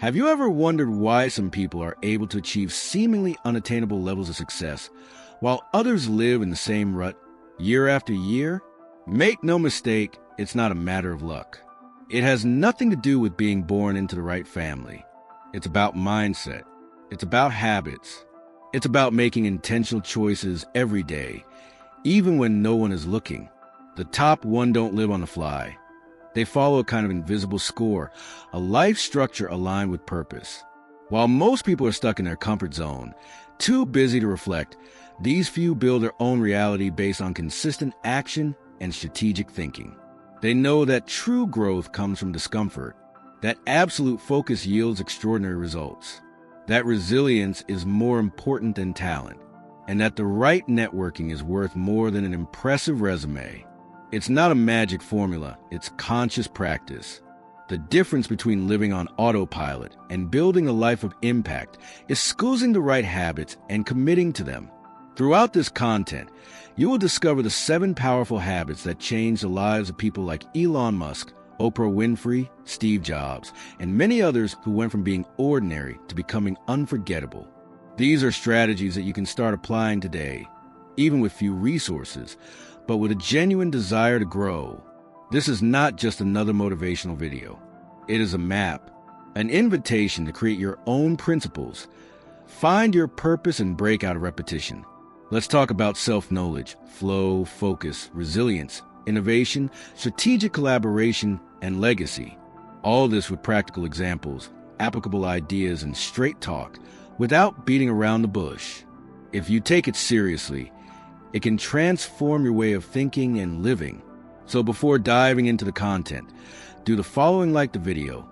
Have you ever wondered why some people are able to achieve seemingly unattainable levels of success, while others live in the same rut year after year? Make no mistake, it's not a matter of luck. It has nothing to do with being born into the right family. It's about mindset. It's about habits. It's about making intentional choices every day, even when no one is looking. The top one don't live on the fly. They follow a kind of invisible score, a life structure aligned with purpose. While most people are stuck in their comfort zone, too busy to reflect, these few build their own reality based on consistent action and strategic thinking. They know that true growth comes from discomfort, that absolute focus yields extraordinary results, that resilience is more important than talent, and that the right networking is worth more than an impressive resume. It's not a magic formula, it's conscious practice. The difference between living on autopilot and building a life of impact is choosing the right habits and committing to them. Throughout this content, you will discover the 7 powerful habits that change the lives of people like Elon Musk, Oprah Winfrey, Steve Jobs, and many others who went from being ordinary to becoming unforgettable. These are strategies that you can start applying today, even with few resources, but with a genuine desire to grow. This is not just another motivational video. It is a map, an invitation to create your own principles, find your purpose, and break out of repetition. Let's talk about self-knowledge, flow, focus, resilience, innovation, strategic collaboration, and legacy. All this with practical examples, applicable ideas, and straight talk, without beating around the bush. If you take it seriously, it can transform your way of thinking and living. So before diving into the content, do the following: like the video,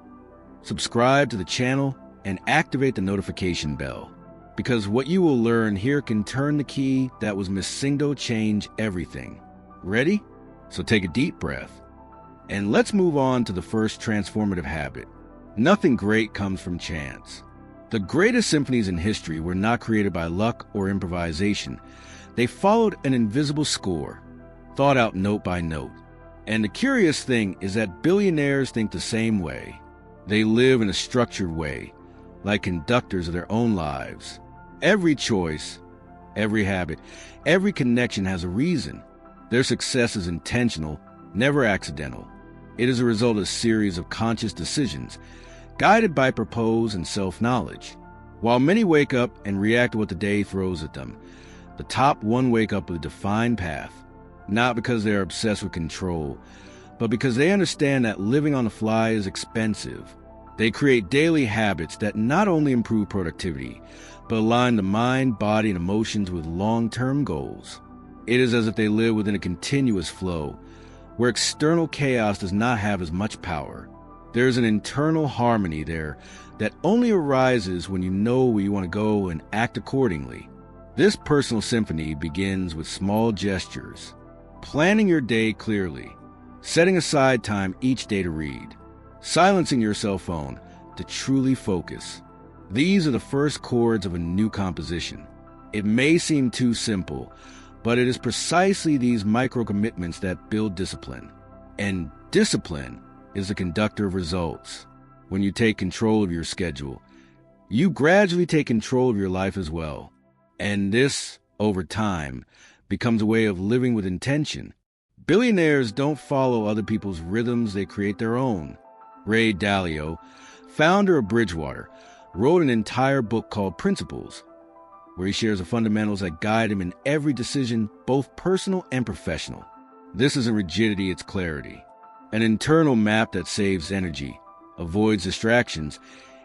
subscribe to the channel, and activate the notification bell. Because what you will learn here can turn the key that was missing to change everything. Ready? So take a deep breath. And let's move on to the first transformative habit. Nothing great comes from chance. The greatest symphonies in history were not created by luck or improvisation. They followed an invisible score, thought out note by note. And the curious thing is that billionaires think the same way. They live in a structured way, like conductors of their own lives. Every choice, every habit, every connection has a reason. Their success is intentional, never accidental. It is a result of a series of conscious decisions, guided by purpose and self-knowledge. While many wake up and react to what the day throws at them, the top one wake up with a defined path, not because they are obsessed with control, but because they understand that living on the fly is expensive. They create daily habits that not only improve productivity, but align the mind, body, and emotions with long-term goals. It is as if they live within a continuous flow, where external chaos does not have as much power. There is an internal harmony there that only arises when you know where you want to go and act accordingly. This personal symphony begins with small gestures, planning your day clearly, setting aside time each day to read, silencing your cell phone to truly focus. These are the first chords of a new composition. It may seem too simple, but it is precisely these micro-commitments that build discipline. And discipline is the conductor of results. When you take control of your schedule, you gradually take control of your life as well. And this, over time, becomes a way of living with intention. Billionaires don't follow other people's rhythms, they create their own. Ray Dalio, founder of Bridgewater, wrote an entire book called Principles, where he shares the fundamentals that guide him in every decision, both personal and professional. This isn't rigidity, it's clarity. An internal map that saves energy, avoids distractions,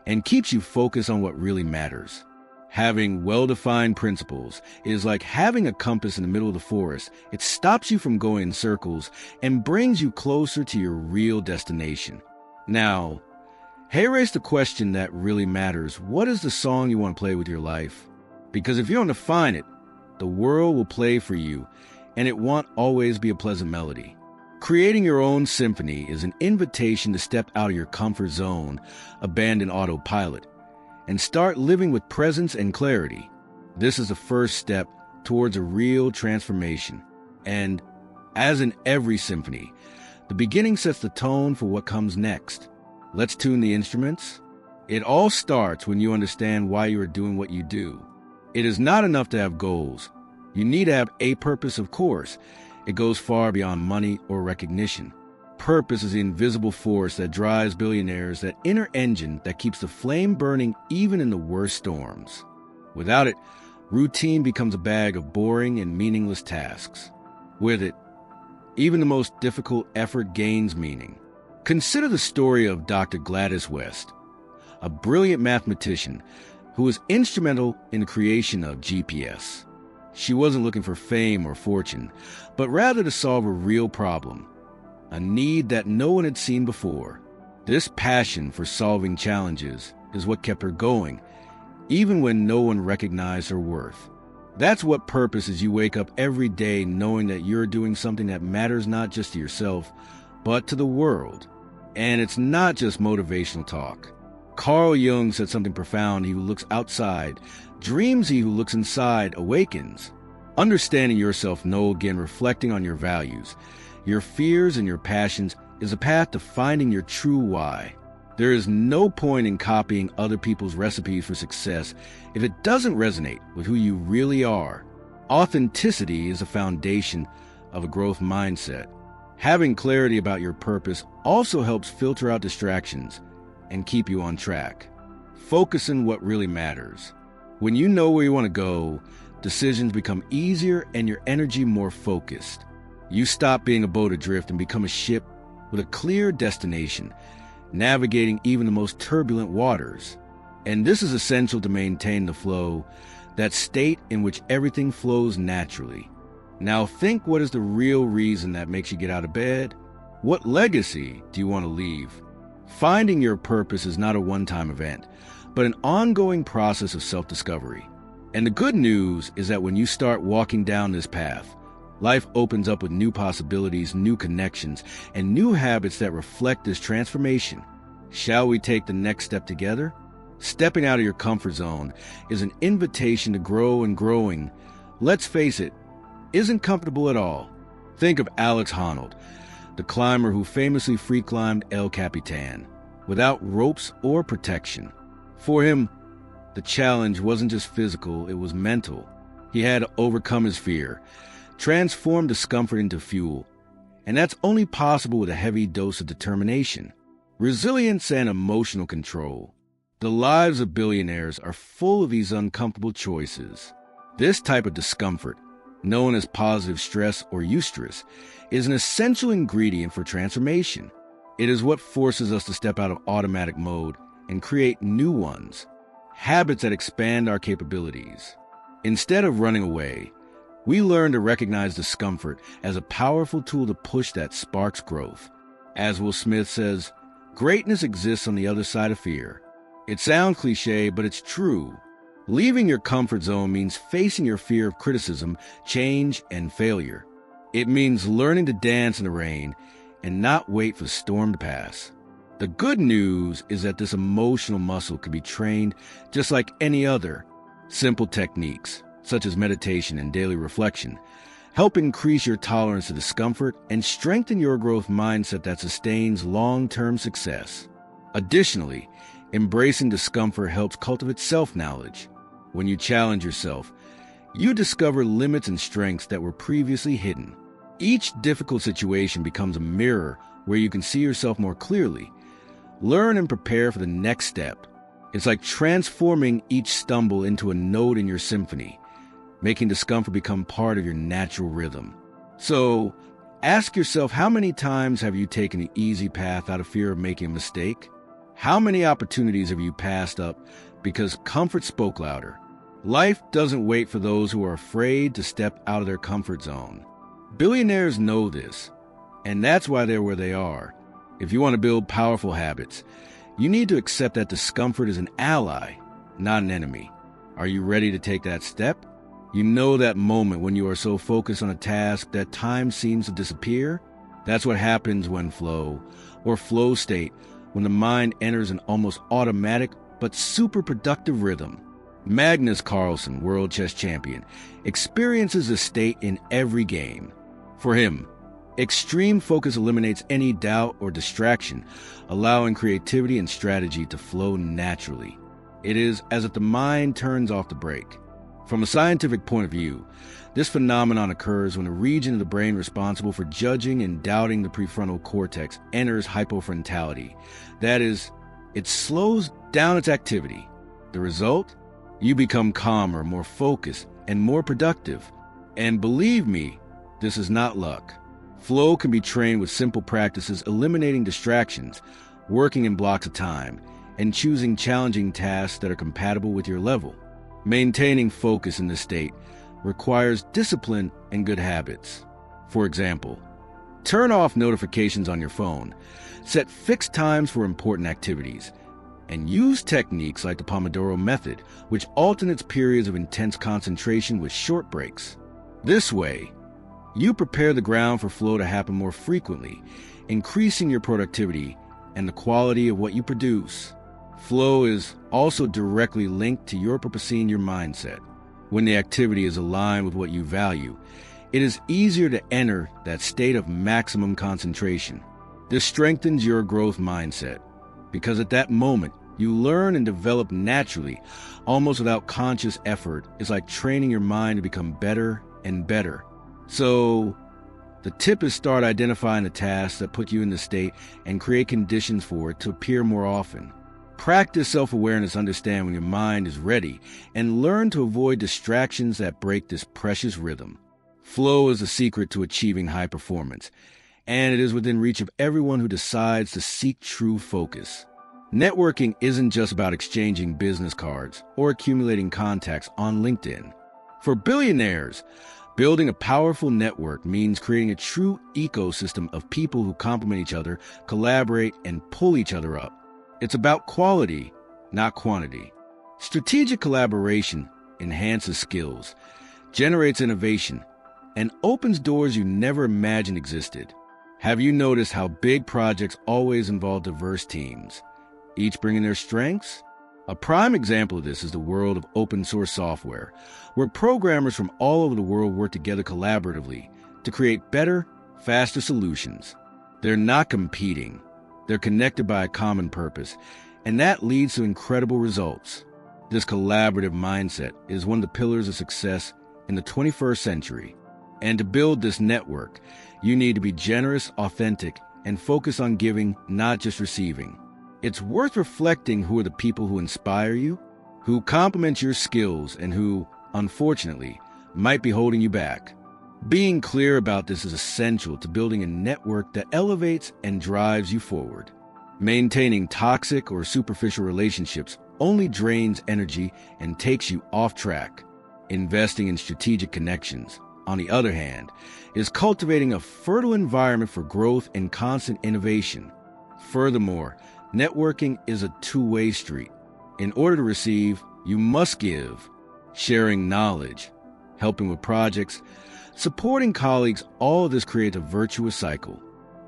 and keeps you focused on what really matters. Having well-defined principles is like having a compass in the middle of the forest. It stops you from going in circles and brings you closer to your real destination. Now, here is the question that really matters. What is the song you want to play with your life? Because if you don't define it, the world will play for you, and it won't always be a pleasant melody. Creating your own symphony is an invitation to step out of your comfort zone, abandon autopilot, and start living with presence and clarity. This is the first step towards a real transformation. And as in every symphony, the beginning sets the tone for what comes next. Let's tune the instruments, It all starts when you understand why you are doing what you do. It is not enough to have goals. You need to have a purpose, of course. It goes far beyond money or recognition. Purpose is the invisible force that drives billionaires, that inner engine that keeps the flame burning even in the worst storms. Without it, routine becomes a bag of boring and meaningless tasks. With it, even the most difficult effort gains meaning. Consider the story of Dr. Gladys West, a brilliant mathematician who was instrumental in the creation of GPS. She wasn't looking for fame or fortune, but rather to solve a real problem, a need that no one had seen before. This passion for solving challenges is what kept her going, even when no one recognized her worth. That's what purpose is. You wake up every day knowing that you're doing something that matters not just to yourself, but to the world. And it's not just motivational talk. Carl Jung said something profound: he who looks outside dreams, he who looks inside awakens. Understanding yourself, again, reflecting on your values, your fears, and your passions is a path to finding your true why. There is no point in copying other people's recipes for success if it doesn't resonate with who you really are. Authenticity is the foundation of a growth mindset. Having clarity about your purpose also helps filter out distractions and keep you on track. Focus on what really matters. When you know where you want to go, decisions become easier and your energy more focused. You stop being a boat adrift and become a ship with a clear destination, navigating even the most turbulent waters. And this is essential to maintain the flow, that state in which everything flows naturally. Now think, what is the real reason that makes you get out of bed? What legacy do you want to leave? Finding your purpose is not a one-time event, but an ongoing process of self-discovery. And the good news is that when you start walking down this path, life opens up with new possibilities, new connections, and new habits that reflect this transformation. Shall we take the next step together? Stepping out of your comfort zone is an invitation to grow, and growing, let's face it, isn't comfortable at all. Think of Alex Honnold, the climber who famously free climbed El Capitan without ropes or protection. For him, the challenge wasn't just physical, it was mental. He had to overcome his fear, transform discomfort into fuel, and that's only possible with a heavy dose of determination, resilience, and emotional control. The lives of billionaires are full of these uncomfortable choices. This type of discomfort, known as positive stress or eustress, is an essential ingredient for transformation. It is what forces us to step out of automatic mode and create new ones, habits that expand our capabilities. Instead of running away, we learn to recognize discomfort as a powerful tool to push that sparks growth. As Will Smith says, greatness exists on the other side of fear. It sounds cliche, but it's true. Leaving your comfort zone means facing your fear of criticism, change, and failure. It means learning to dance in the rain and not wait for the storm to pass. The good news is that this emotional muscle can be trained just like any other. Simple techniques, such as meditation and daily reflection, help increase your tolerance to discomfort and strengthen your growth mindset that sustains long-term success. Additionally, embracing discomfort helps cultivate self-knowledge. When you challenge yourself, you discover limits and strengths that were previously hidden. Each difficult situation becomes a mirror where you can see yourself more clearly. Learn and prepare for the next step. It's like transforming each stumble into a note in your symphony, making discomfort become part of your natural rhythm. So, ask yourself, how many times have you taken the easy path out of fear of making a mistake? How many opportunities have you passed up because comfort spoke louder? Life doesn't wait for those who are afraid to step out of their comfort zone. Billionaires know this, and that's why they're where they are. If you want to build powerful habits, you need to accept that discomfort is an ally, not an enemy. Are you ready to take that step? You know that moment when you are so focused on a task that time seems to disappear? That's what happens when flow, or flow state, when the mind enters an almost automatic but super productive rhythm. Magnus Carlsen, world chess champion, experiences this state in every game. For him, Extreme focus eliminates any doubt or distraction, allowing creativity and strategy to flow naturally. It is as if the mind turns off the brake. From a scientific point of view, this phenomenon occurs when a region of the brain responsible for judging and doubting the prefrontal cortex enters hypofrontality. That is, it slows down its activity. The result? You become calmer, more focused, and more productive. And believe me, this is not luck. Flow can be trained with simple practices, eliminating distractions, working in blocks of time, and choosing challenging tasks that are compatible with your level. Maintaining focus in this state requires discipline and good habits. For example, turn off notifications on your phone, set fixed times for important activities, and use techniques like the Pomodoro method, which alternates periods of intense concentration with short breaks. This way, you prepare the ground for flow to happen more frequently, increasing your productivity and the quality of what you produce. Flow is also directly linked to your purpose in your mindset. When the activity is aligned with what you value, it is easier to enter that state of maximum concentration. This strengthens your growth mindset, because at that moment, you learn and develop naturally, almost without conscious effort. It's like training your mind to become better and better. So, the tip is start identifying the tasks that put you in the state and create conditions for it to appear more often. Practice self-awareness, understand when your mind is ready, and learn to avoid distractions that break this precious rhythm. Flow is the secret to achieving high performance, and it is within reach of everyone who decides to seek true focus. Networking isn't just about exchanging business cards or accumulating contacts on LinkedIn. For billionaires, building a powerful network means creating a true ecosystem of people who complement each other, collaborate, and pull each other up. It's about quality, not quantity. Strategic collaboration enhances skills, generates innovation, and opens doors you never imagined existed. Have you noticed how big projects always involve diverse teams, each bringing their strengths? A prime example of this is the world of open source software, where programmers from all over the world work together collaboratively to create better, faster solutions. They're not competing. They're connected by a common purpose, and that leads to incredible results. This collaborative mindset is one of the pillars of success in the 21st century. And to build this network, you need to be generous, authentic, and focus on giving, not just receiving. It's worth reflecting who are the people who inspire you, who complement your skills, and who, unfortunately, might be holding you back. Being clear about this is essential to building a network that elevates and drives you forward. Maintaining toxic or superficial relationships only drains energy and takes you off track. Investing in strategic connections, on the other hand, is cultivating a fertile environment for growth and constant innovation. Furthermore, networking is a two-way street. In order to receive, you must give. Sharing knowledge, helping with projects, supporting colleagues, all of this creates a virtuous cycle.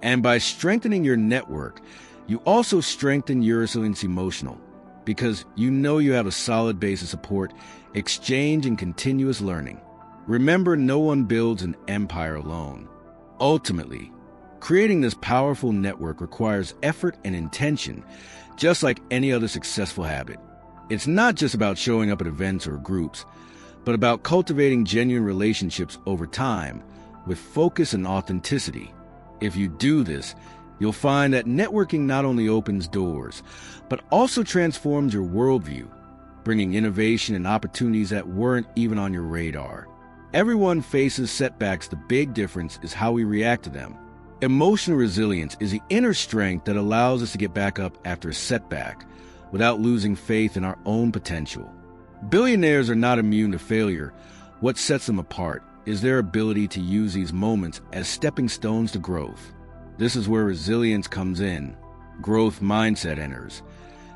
And by strengthening your network, you also strengthen your resilience emotional, because you know you have a solid base of support, exchange, and continuous learning. Remember, no one builds an empire alone. Ultimately, creating this powerful network requires effort and intention, just like any other successful habit. It's not just about showing up at events or groups, but about cultivating genuine relationships over time with focus and authenticity. If you do this, you'll find that networking not only opens doors, but also transforms your worldview, bringing innovation and opportunities that weren't even on your radar. Everyone faces setbacks. The big difference is how we react to them. Emotional resilience is the inner strength that allows us to get back up after a setback without losing faith in our own potential. Billionaires are not immune to failure. What sets them apart is their ability to use these moments as stepping stones to growth. This is where resilience comes in. Growth mindset enters,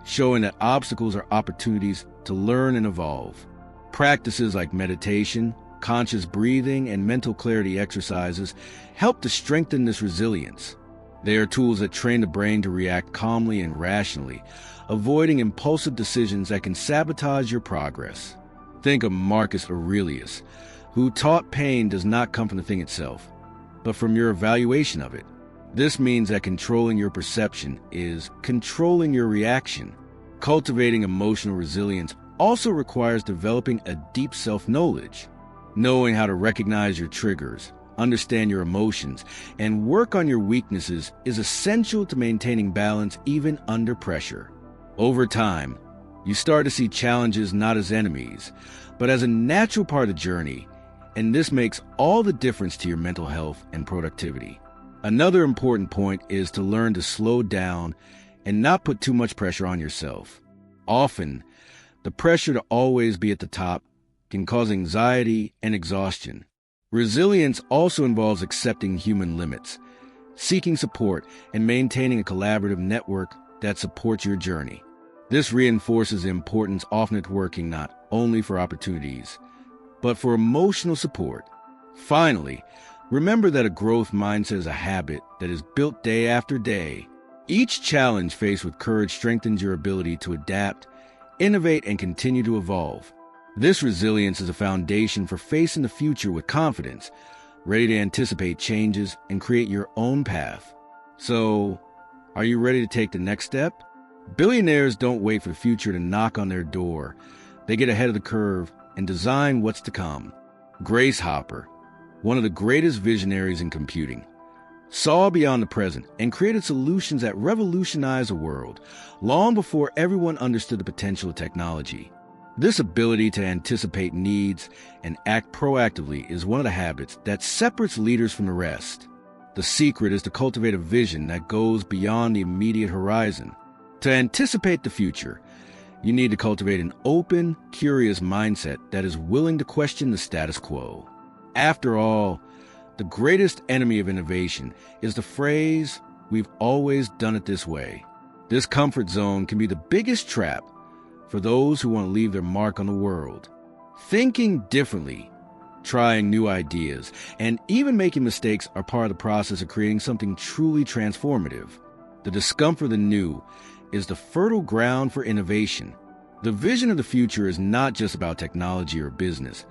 showing that obstacles are opportunities to learn and evolve. Practices like meditation, conscious breathing, and mental clarity exercises help to strengthen this resilience. They are tools that train the brain to react calmly and rationally, avoiding impulsive decisions that can sabotage your progress. Think of Marcus Aurelius, who taught pain does not come from the thing itself, but but from your evaluation of it. This means that controlling your perception is controlling your reaction. Cultivating emotional resilience also requires developing a deep self-knowledge. Knowing how to recognize your triggers, understand your emotions, and work on your weaknesses is essential to maintaining balance even under pressure. Over time, you start to see challenges not as enemies, but as a natural part of the journey, and this makes all the difference to your mental health and productivity. Another important point is to learn to slow down and not put too much pressure on yourself. Often, the pressure to always be at the top can cause anxiety and exhaustion. Resilience also involves accepting human limits, seeking support, and maintaining a collaborative network that supports your journey. This reinforces the importance of networking not only for opportunities, but for emotional support. Finally, remember that a growth mindset is a habit that is built day after day. Each challenge faced with courage strengthens your ability to adapt, innovate, and continue to evolve. This resilience is a foundation for facing the future with confidence, ready to anticipate changes and create your own path. So, are you ready to take the next step? Billionaires don't wait for the future to knock on their door. They get ahead of the curve and design what's to come. Grace Hopper, one of the greatest visionaries in computing, saw beyond the present and created solutions that revolutionized the world long before everyone understood the potential of technology. This ability to anticipate needs and act proactively is one of the habits that separates leaders from the rest. The secret is to cultivate a vision that goes beyond the immediate horizon. To anticipate the future, you need to cultivate an open, curious mindset that is willing to question the status quo. After all, the greatest enemy of innovation is the phrase, "We've always done it this way." This comfort zone can be the biggest trap for those who want to leave their mark on the world. Thinking differently, trying new ideas, and even making mistakes are part of the process of creating something truly transformative. The discomfort of the new is the fertile ground for innovation. The vision of the future is not just about technology or business,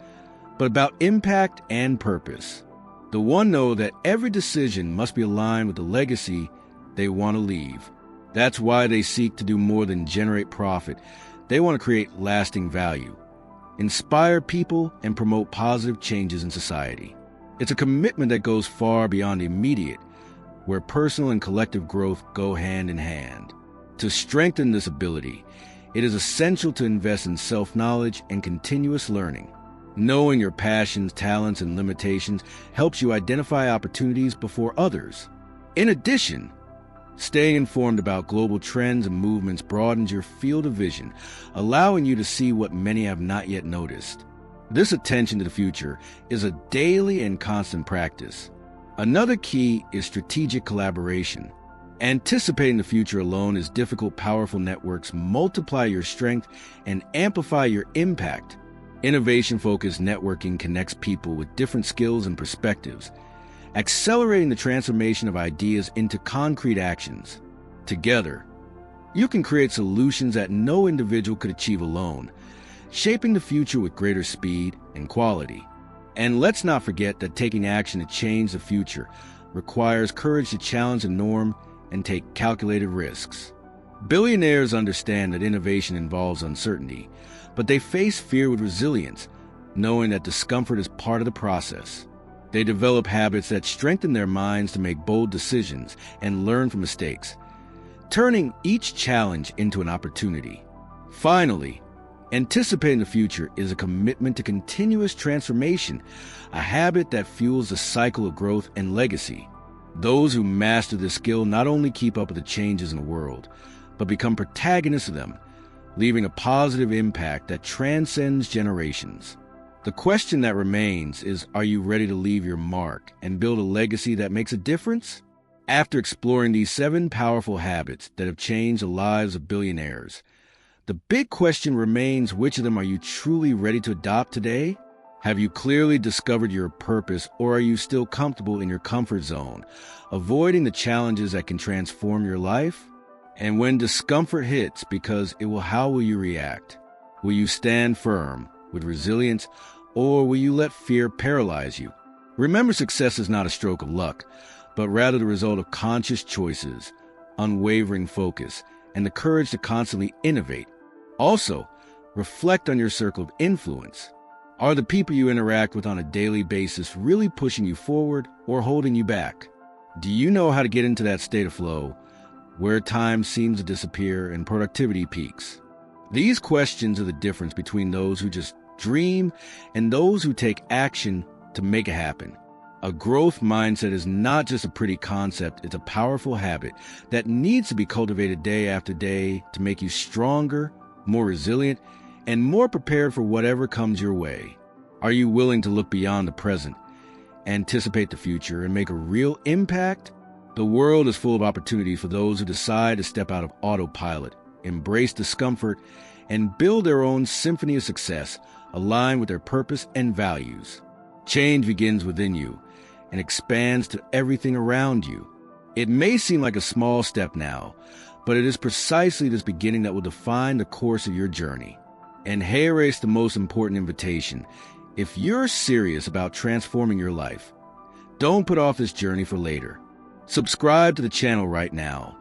but about impact and purpose. The one know that every decision must be aligned with the legacy they want to leave. That's why they seek to do more than generate profit. They want to create lasting value, inspire people, and promote positive changes in society. It's a commitment that goes far beyond the immediate, where personal and collective growth go hand in hand. To strengthen this ability, it is essential to invest in self-knowledge and continuous learning. Knowing your passions, talents, and limitations helps you identify opportunities before others. In addition, staying informed about global trends and movements broadens your field of vision, allowing you to see what many have not yet noticed. This attention to the future is a daily and constant practice. Another key is strategic collaboration. Anticipating the future alone is difficult. Powerful networks multiply your strength and amplify your impact. Innovation-focused networking connects people with different skills and perspectives, accelerating the transformation of ideas into concrete actions. Together, you can create solutions that no individual could achieve alone, shaping the future with greater speed and quality. And let's not forget that taking action to change the future requires courage to challenge the norm and take calculated risks. Billionaires understand that innovation involves uncertainty, but they face fear with resilience, knowing that discomfort is part of the process. They develop habits that strengthen their minds to make bold decisions and learn from mistakes, turning each challenge into an opportunity. Finally, anticipating the future is a commitment to continuous transformation, a habit that fuels the cycle of growth and legacy. Those who master this skill not only keep up with the changes in the world, but become protagonists of them, leaving a positive impact that transcends generations. The question that remains is, are you ready to leave your mark and build a legacy that makes a difference? After exploring these 7 powerful habits that have changed the lives of billionaires, the big question remains, which of them are you truly ready to adopt today? Have you clearly discovered your purpose, or are you still comfortable in your comfort zone, avoiding the challenges that can transform your life? And when discomfort hits, how will you react? Will you stand firm with resilience, or will you let fear paralyze you? Remember, success is not a stroke of luck, but rather the result of conscious choices, unwavering focus, and the courage to constantly innovate. Also, reflect on your circle of influence. Are the people you interact with on a daily basis really pushing you forward or holding you back? Do you know how to get into that state of flow, where time seems to disappear and productivity peaks? These questions are the difference between those who just dream and those who take action to make it happen. A growth mindset is not just a pretty concept, it's a powerful habit that needs to be cultivated day after day to make you stronger, more resilient, and more prepared for whatever comes your way. Are you willing to look beyond the present, anticipate the future, and make a real impact? The world is full of opportunities for those who decide to step out of autopilot, embrace discomfort, and build their own symphony of success aligned with their purpose and values. Change begins within you and expands to everything around you. It may seem like a small step now, but it is precisely this beginning that will define the course of your journey. And here is the most important invitation. If you're serious about transforming your life, don't put off this journey for later. Subscribe to the channel right now.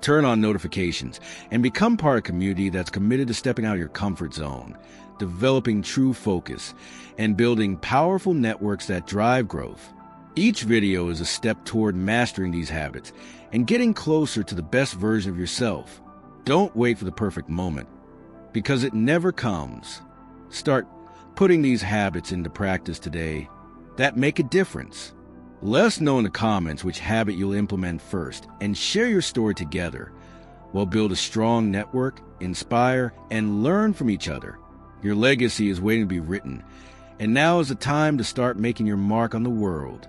Turn on notifications and become part of a community that's committed to stepping out of your comfort zone, developing true focus, and building powerful networks that drive growth. Each video is a step toward mastering these habits and getting closer to the best version of yourself. Don't wait for the perfect moment, because it never comes. Start putting these habits into practice today that make a difference. Let us know in the comments which habit you'll implement first and share your story together. We'll build a strong network, inspire, and learn from each other. Your legacy is waiting to be written, and now is the time to start making your mark on the world.